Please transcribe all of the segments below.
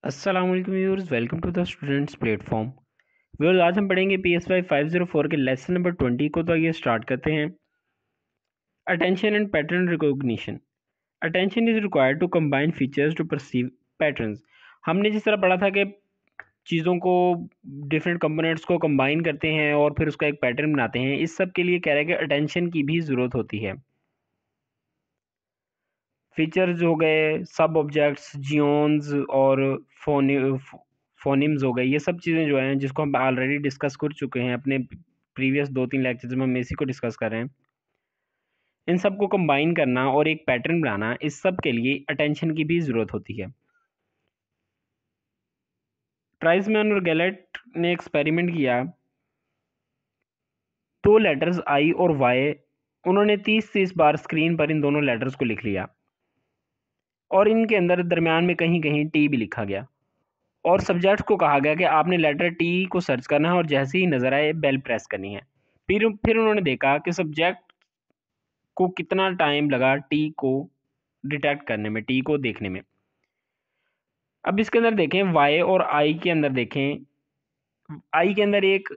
अस्सलाम वालेकुम viewers, welcome to the students platform. Viewers, आज हम पढ़ेंगे PSY 504 के लेसन नंबर 20 को। तो आइए स्टार्ट करते हैं। Attention and pattern recognition. Attention is required to combine features to perceive patterns. हमने जिस तरह पढ़ा था कि चीज़ों को, डिफरेंट कंपोनेंट्स को कंबाइन करते हैं और फिर उसका एक पैटर्न बनाते हैं, इस सब के लिए कह रहा है कि अटेंशन की भी ज़रूरत होती है। फीचर्स हो गए, सब ऑब्जेक्ट्स, जियोन्स और फोनिम्स हो गए। ये सब चीज़ें जो हैं जिसको हम ऑलरेडी डिस्कस कर चुके हैं अपने प्रीवियस 2-3 लेक्चर्स में, हम इसी को डिस्कस कर रहे हैं। इन सब को कंबाइन करना और एक पैटर्न बनाना, इस सब के लिए अटेंशन की भी ज़रूरत होती है। ट्राइसमैन और गैलेट ने एक्सपेरिमेंट किया। 2 लेटर्स आई और वाई, उन्होंने 30-30 बार स्क्रीन पर इन दोनों लेटर्स को लिख लिया और इनके अंदर दरमियान में कहीं कहीं टी भी लिखा गया। और सब्जेक्ट को कहा गया कि आपने लेटर टी को सर्च करना है और जैसे ही नज़र आए बेल प्रेस करनी है। फिर उन्होंने देखा कि सब्जेक्ट को कितना टाइम लगा टी को डिटेक्ट करने में, टी को देखने में। अब इसके अंदर देखें, वाई और आई के अंदर देखें, आई के अंदर एक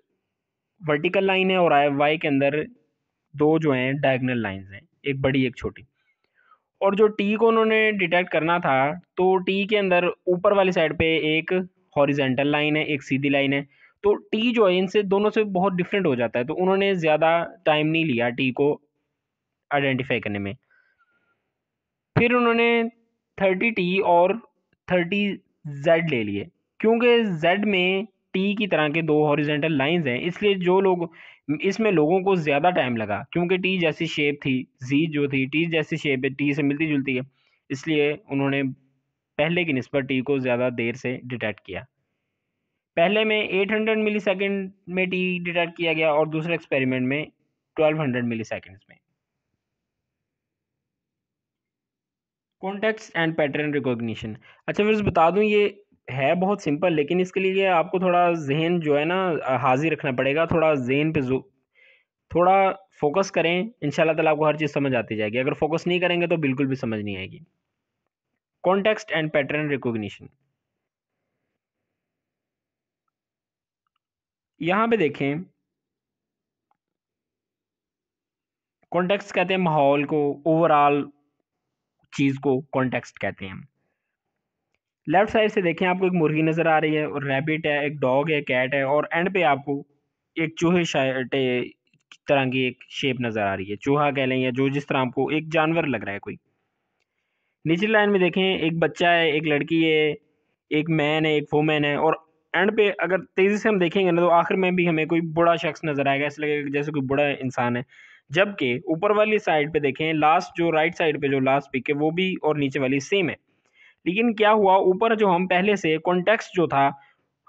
वर्टिकल लाइन है और वाई के अंदर दो जो हैं डायगोनल लाइंस हैं, एक बड़ी एक छोटी। और जो टी को उन्होंने डिटेक्ट करना था, तो टी के अंदर ऊपर वाली साइड पे एक हॉरिजेंटल लाइन है, एक सीधी लाइन है। तो टी जो है इनसे दोनों से बहुत डिफरेंट हो जाता है, तो उन्होंने ज़्यादा टाइम नहीं लिया टी को आइडेंटिफाई करने में। फिर उन्होंने 30T और 30Z ले लिए, क्योंकि Z में टी की तरह के दो हॉरिजेंटल लाइंस हैं, इसलिए जो लोग इसमें लोगों को ज़्यादा टाइम लगा, क्योंकि टी जैसी शेप थी, जी जो थी टी जैसी शेप है, टी से मिलती जुलती है, इसलिए उन्होंने पहले की निस्बत टी को ज़्यादा देर से डिटेक्ट किया। पहले में 800 मिली सेकेंड में टी डिटेक्ट किया गया और दूसरे एक्सपेरिमेंट में 1200 मिली सेकेंड्स में। Context and pattern recognition. अच्छा फिर बता दूं, ये है बहुत सिंपल, लेकिन इसके लिए आपको थोड़ा जहन जो है ना हाजिर रखना पड़ेगा। थोड़ा जहन पे थोड़ा फोकस करें, इंशाल्लाह ताला आपको हर चीज़ समझ आती जाएगी। अगर फोकस नहीं करेंगे तो बिल्कुल भी समझ नहीं आएगी। कॉन्टेक्स्ट एंड पैटर्न रिकॉग्निशन, यहाँ पे देखें, कॉन्टेक्स्ट कहते हैं माहौल को, ओवरऑल चीज़ को कॉन्टेक्स्ट कहते हैं। लेफ्ट साइड से देखें, आपको एक मुर्गी नज़र आ रही है और रैबिट है, एक डॉग है, कैट है, और एंड पे आपको एक चूहे तरह की एक शेप नज़र आ रही है। चूहा कह लें या जो जिस तरह आपको एक जानवर लग रहा है कोई। नीचे लाइन में देखें, एक बच्चा है, एक लड़की है, एक मैन है, एक वुमेन है, और एंड पे अगर तेज़ी से हम देखेंगे ना, तो आखिर में भी हमें कोई बूढ़ा शख्स नज़र आएगा, ऐसा लगेगा जैसे कोई बूढ़ा इंसान है। जबकि ऊपर वाली साइड पे देखें, लास्ट जो राइट साइड पे जो लास्ट पिक है वो भी और नीचे वाली सेम है। लेकिन क्या हुआ, ऊपर जो हम पहले से कॉन्टेक्स्ट जो था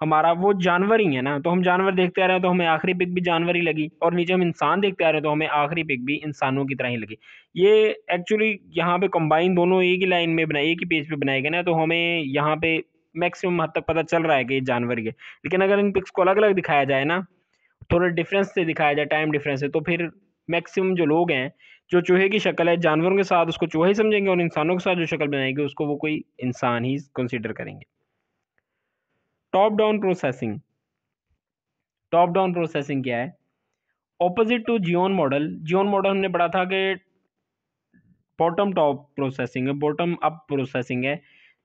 हमारा वो जानवर ही है ना, तो हम जानवर देखते आ रहे हैं तो हमें आखिरी पिक भी जानवर ही लगी, और नीचे हम इंसान देखते आ रहे हैं तो हमें आखिरी पिक भी इंसानों की तरह ही लगी। ये एक्चुअली यहाँ पे कंबाइन दोनों एक ही लाइन में बनाए, एक ही पेज पे बनाए गए ना, तो हमें यहाँ पे मैक्सिमम हद तक पता चल रहा है कि ये जानवर ही है। लेकिन अगर इन पिक्स को अलग अलग दिखाया जाए ना, थोड़ा डिफरेंस से दिखाया जाए, टाइम डिफरेंस है, तो फिर मैक्सिमम जो लोग हैं, जो चूहे की शक्ल है जानवरों के साथ उसको चूहा ही समझेंगे, और इंसानों के साथ जो शक्ल बनाएंगे उसको वो कोई इंसान ही कंसिडर करेंगे। Top down processing. Top down processing क्या है? Opposite to geon model. Geon model हमने पढ़ा था कि बॉटम टॉप प्रोसेसिंग है, बॉटम अप प्रोसेसिंग है,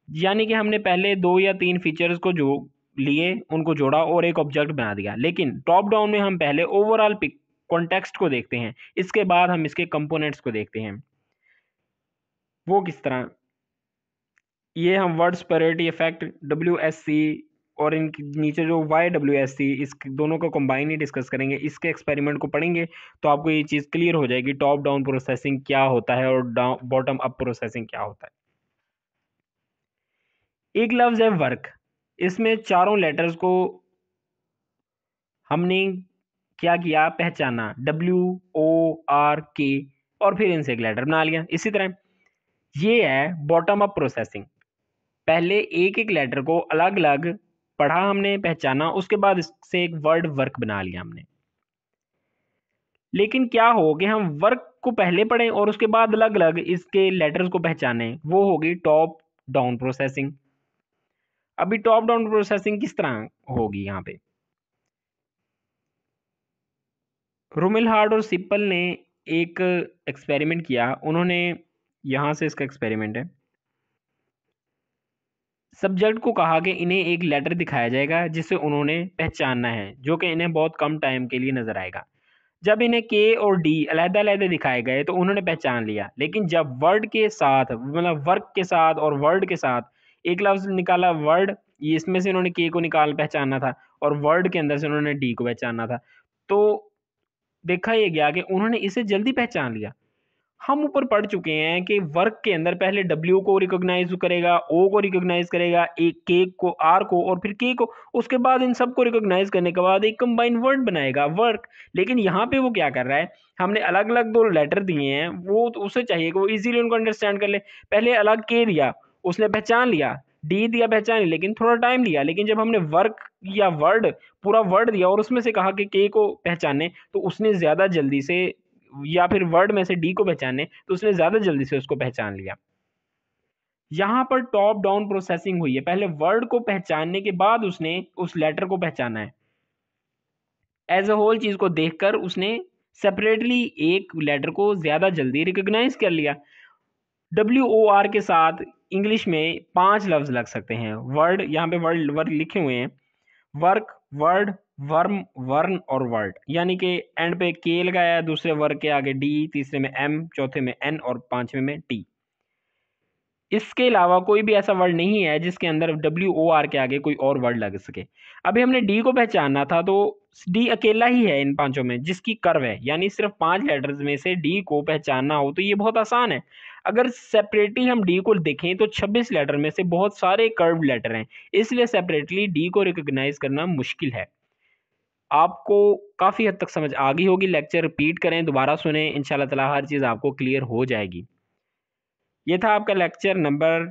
यानी कि हमने पहले 2 या 3 फीचर्स को जो लिए उनको जोड़ा और एक ऑब्जेक्ट बना दिया। लेकिन टॉप डाउन में हम पहले ओवरऑल पिक कॉन्टेक्स्ट को देखते हैं, इसके बाद हम इसके कंपोनेंट्स को देखते हैं। वो किस तरह? ये हम वर्ड स्पेरिटी इफेक्ट WSC और इनके नीचे जो YWSC, इस दोनों को कंबाइन ही डिस्कस करेंगे। इसके एक्सपेरिमेंट को पढ़ेंगे तो आपको ये चीज़ क्लियर हो जाएगी, टॉप डाउन प्रोसेसिंग क्या होता है और बॉटम अप प्रोसेसिंग क्या होता है। एक लफ्ज़ है वर्क, इसमें चारों लेटर्स को हमने क्या किया, पहचाना, WORK, और फिर इनसे एक लेटर बना लिया। इसी तरह ये है बॉटम अप प्रोसेसिंग। पहले एक एक लेटर को अलग अलग पढ़ा हमने, पहचाना, उसके बाद इससे एक वर्ड वर्क बना लिया हमने। लेकिन क्या हो कि हम वर्क को पहले पढ़ें और उसके बाद अलग अलग इसके लेटर्स को पहचानें, वो होगी टॉप डाउन प्रोसेसिंग। अभी टॉप डाउन प्रोसेसिंग किस तरह होगी यहाँ पे? रुमिलहार्ड और सिप्पल ने एक एक्सपेरिमेंट किया। उन्होंने यहाँ से इसका एक्सपेरिमेंट है, सब्जेक्ट को कहा कि इन्हें एक लेटर दिखाया जाएगा जिसे उन्होंने पहचानना है, जो कि इन्हें बहुत कम टाइम के लिए नजर आएगा। जब इन्हें के और डी अलग-अलग दिखाए गए तो उन्होंने पहचान लिया, लेकिन जब वर्ड के साथ मतलब वर्क के साथ और वर्ड के साथ एक लफ्ज़ निकाला वर्ड, ये इसमें से उन्होंने के को निकाल पहचानना था और वर्ड के अंदर से उन्होंने डी को पहचानना था। तो देखा ये गया कि उन्होंने इसे जल्दी पहचान लिया। हम ऊपर पढ़ चुके हैं कि वर्क के अंदर पहले डब्ल्यू को रिकॉग्नाइज करेगा, ओ को रिकॉग्नाइज करेगा, एक के को, आर को और फिर के को। उसके बाद इन सबको रिकॉग्नाइज करने के बाद एक कंबाइंड वर्ड बनाएगा वर्क। लेकिन यहाँ पे वो क्या कर रहा है, हमने अलग अलग दो लेटर दिए हैं, वो तो उसे चाहिए कि वो इजीली उनको अंडरस्टैंड कर ले। पहले अलग के दिया, उसने पहचान लिया, डी दिया पहचान लिया, लेकिन थोड़ा टाइम लिया। लेकिन जब हमने वर्क या वर्ड पूरा वर्ड दिया और उसमें से कहा कि के को पहचाने, तो उसने ज़्यादा जल्दी से, या फिर वर्ड में से डी को पहचाने तो उसने ज़्यादा जल्दी से उसको पहचान लिया। यहाँ पर टॉप डाउन प्रोसेसिंग हुई है, पहले वर्ड को पहचानने के बाद उसने उस लेटर को पहचाना है। एज अ होल चीज़ को देखकर उसने सेपरेटली एक लेटर को ज़्यादा जल्दी रिकॉग्नाइज कर लिया। WOR के साथ इंग्लिश में 5 लफ्ज़ लग सकते हैं। वर्ड, यहाँ पे वर्ड वर्ड लिखे हुए हैं, वर्क, वर्ड, वर्म, वर्न और वर्ड। यानी कि एंड पे के लगाया, दूसरे वर्ग के आगे डी, तीसरे में एम, चौथे में एन और पांचवें में टी। इसके अलावा कोई भी ऐसा वर्ड नहीं है जिसके अंदर WOR के आगे कोई और वर्ड लग सके। अभी हमने डी को पहचानना था, तो डी अकेला ही है इन पांचों में जिसकी कर्व है, यानी सिर्फ 5 लेटर्स में से डी को पहचानना हो तो ये बहुत आसान है। अगर सेपरेटली हम डी को देखें तो 26 लेटर में से बहुत सारे कर्व लेटर हैं, इसलिए सेपरेटली डी को रिकॉग्नाइज करना मुश्किल है। आपको काफ़ी हद तक समझ आ गई होगी। लेक्चर रिपीट करें, दोबारा सुनें, इंशाल्लाह ताला हर चीज़ आपको क्लियर हो जाएगी। ये था आपका लेक्चर नंबर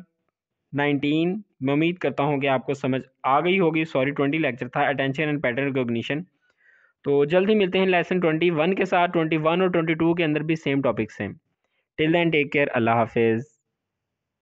19। मैं उम्मीद करता हूँ कि आपको समझ आ गई होगी। सॉरी, 20 लेक्चर था, अटेंशन एंड पैटर्न रिकॉग्निशन। तो जल्द ही मिलते हैं लेसन 21 के साथ। 21 और 22 के अंदर भी सेम टॉपिक्स हैं। टिल देन टेक केयर, अल्लाह हाफिज़।